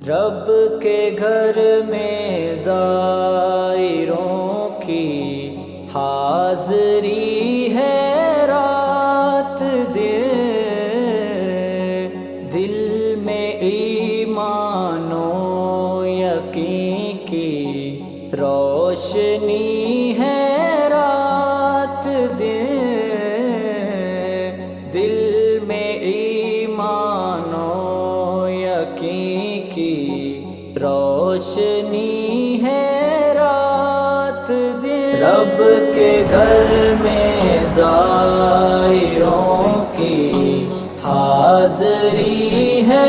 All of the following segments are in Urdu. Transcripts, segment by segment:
رب کے گھر میں زائروں کی حاضری ہے رات دل میں ایمان و یقین کی روشنی ہے رات دل میں ایمان و یقین کی روشنی ہے رات رب کے گھر میں زائروں کی حاضری ہے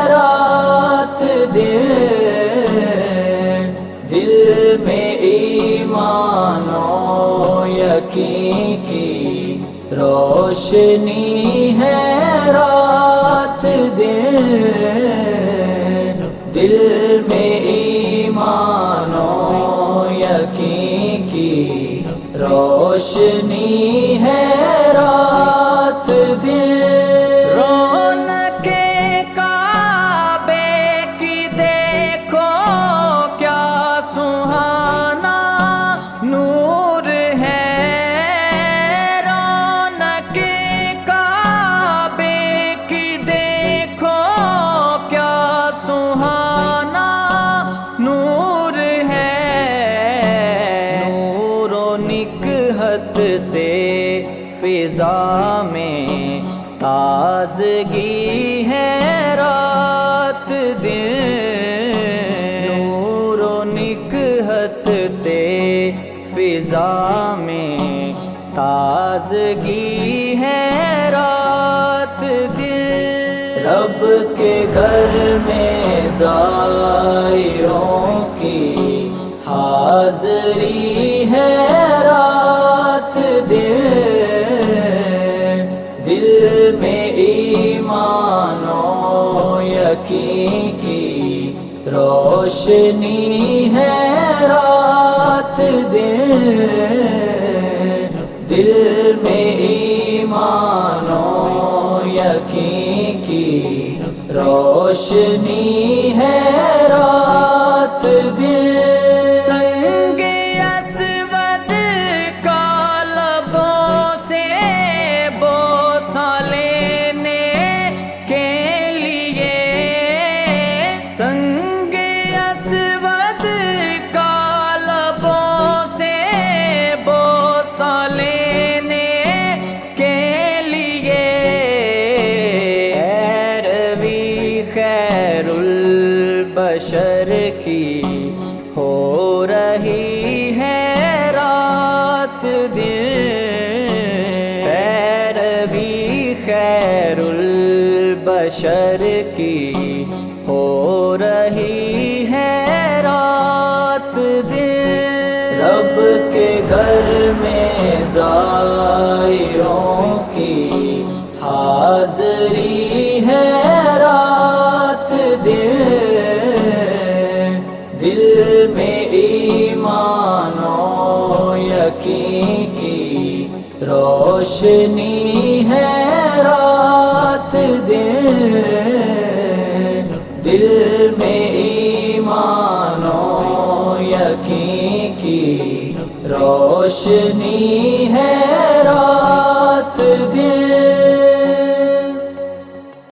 رات دل میں ایمان و یقین کی روشنی ہے رات دل میں ایمان و یقین کی روشنی ہے رات رونق کعبے کی دیکھو کیا سہانا نور ہے رونق کعبے کی دیکھو کیا سہانا نور ہے نور و نکہت سے فضا میں تازگی ہے رات نور و نکہت سے فضا میں تازگی ہے رات رب کے گھر میں زائروں کی حاضری ہے رات دل میں ایمان و یقین کی روشنی ہے رات دل میں ایمان و یقین کی روشنی ہے رات سنگ اسود کا لبوں سے بوسہ لینے کے لیے سنگ اسود کا لبوں سے بوسہ لینے کے لیے خیر البشر کی ہو رہی ہے رات پیروی خیر البشر کی ہو رہی ہے رات رب کے گھر میں زائروں کی حاضری ہے رات دل میں ایمان و یقین کی روشنی ہے رات دل میں ایمان و یقین کی روشنی